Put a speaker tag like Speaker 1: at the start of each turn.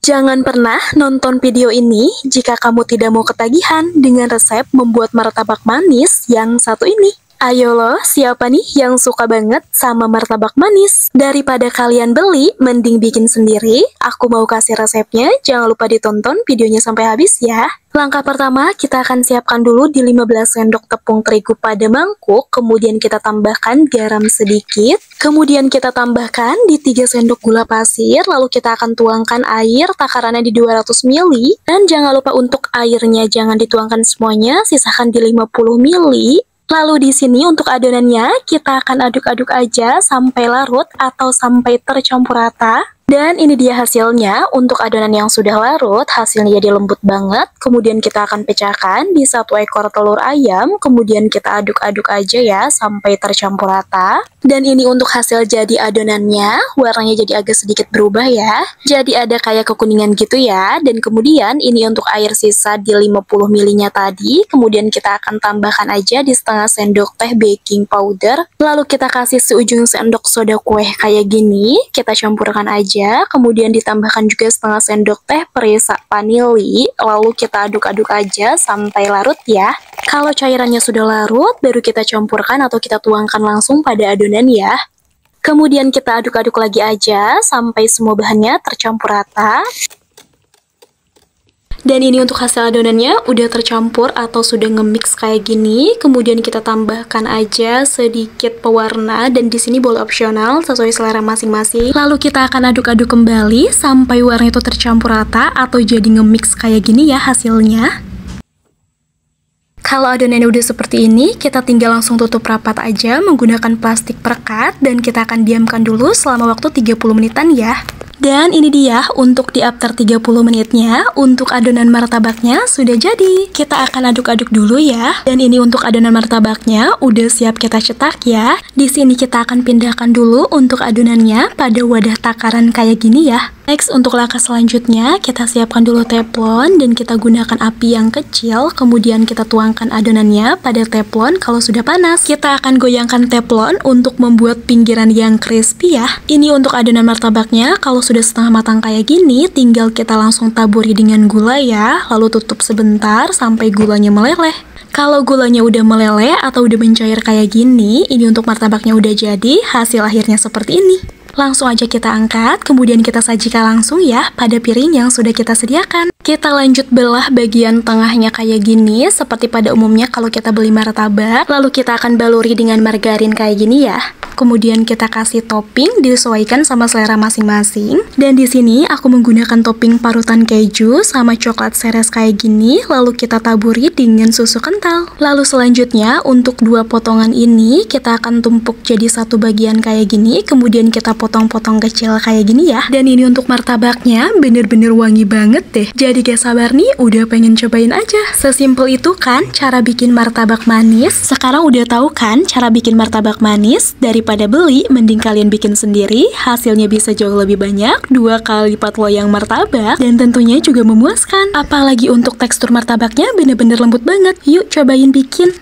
Speaker 1: Jangan pernah nonton video ini jika kamu tidak mau ketagihan dengan resep membuat martabak manis yang satu ini. Ayo loh, siapa nih yang suka banget sama martabak manis? Daripada kalian beli, mending bikin sendiri. Aku mau kasih resepnya, jangan lupa ditonton videonya sampai habis ya. Langkah pertama, kita akan siapkan dulu di 15 sendok tepung terigu pada mangkuk, kemudian kita tambahkan garam sedikit, kemudian kita tambahkan di 3 sendok gula pasir, lalu kita akan tuangkan air takarannya di 200 ml, dan jangan lupa untuk airnya jangan dituangkan semuanya, sisakan di 50 ml. Lalu di sini untuk adonannya kita akan aduk-aduk aja sampai larut atau sampai tercampur rata. Dan ini dia hasilnya. Untuk adonan yang sudah larut, hasilnya jadi lembut banget. Kemudian kita akan pecahkan di 1 ekor telur ayam. Kemudian kita aduk-aduk aja ya sampai tercampur rata. Dan ini untuk hasil jadi adonannya. Warnanya jadi agak sedikit berubah ya. Jadi ada kayak kekuningan gitu ya. Dan kemudian ini untuk air sisa di 50 ml-nya tadi. Kemudian kita akan tambahkan aja di setengah sendok teh baking powder. Lalu kita kasih seujung sendok soda kue kayak gini. Kita campurkan aja. Kemudian ditambahkan juga setengah sendok teh perisa vanili, lalu kita aduk-aduk aja sampai larut ya. Kalau cairannya sudah larut, baru kita campurkan atau kita tuangkan langsung pada adonan ya. Kemudian kita aduk-aduk lagi aja sampai semua bahannya tercampur rata. Dan ini untuk hasil adonannya udah tercampur atau sudah nge-mix kayak gini. Kemudian kita tambahkan aja sedikit pewarna dan di sini boleh opsional sesuai selera masing-masing. Lalu kita akan aduk-aduk kembali sampai warna itu tercampur rata atau jadi nge-mix kayak gini ya hasilnya. Kalau adonannya udah seperti ini, kita tinggal langsung tutup rapat aja menggunakan plastik perekat dan kita akan diamkan dulu selama waktu 30 menitan ya. Dan ini dia untuk di after 30 menitnya, untuk adonan martabaknya sudah jadi. Kita akan aduk-aduk dulu ya. Dan ini untuk adonan martabaknya udah siap kita cetak ya. Di sini kita akan pindahkan dulu untuk adonannya pada wadah takaran kayak gini ya. Next, untuk langkah selanjutnya, kita siapkan dulu teflon dan kita gunakan api yang kecil. Kemudian kita tuangkan adonannya pada teflon kalau sudah panas. Kita akan goyangkan teflon untuk membuat pinggiran yang crispy ya. Ini untuk adonan martabaknya, kalau sudah setengah matang kayak gini, tinggal kita langsung taburi dengan gula ya. Lalu tutup sebentar sampai gulanya meleleh. Kalau gulanya udah meleleh atau udah mencair kayak gini, ini untuk martabaknya udah jadi, hasil akhirnya seperti ini. Langsung aja kita angkat, kemudian kita sajikan langsung ya pada piring yang sudah kita sediakan. Kita lanjut belah bagian tengahnya kayak gini, seperti pada umumnya kalau kita beli martabak. Lalu kita akan baluri dengan margarin kayak gini ya. Kemudian kita kasih topping disesuaikan sama selera masing-masing. Dan di sini aku menggunakan topping parutan keju sama coklat seres kayak gini, lalu kita taburi dengan susu kental. Lalu selanjutnya untuk 2 potongan ini kita akan tumpuk jadi satu bagian kayak gini, kemudian kita potong-potong kecil kayak gini ya. Dan ini untuk martabaknya bener-bener wangi banget deh. Jadi gak sabar nih, udah pengen cobain aja. Sesimpel itu kan cara bikin martabak manis. Sekarang udah tahu kan cara bikin martabak manis? Daripada beli, mending kalian bikin sendiri. Hasilnya bisa jauh lebih banyak, 2 kali lipat loyang martabak, dan tentunya juga memuaskan. Apalagi untuk tekstur martabaknya bener-bener lembut banget. Yuk cobain bikin.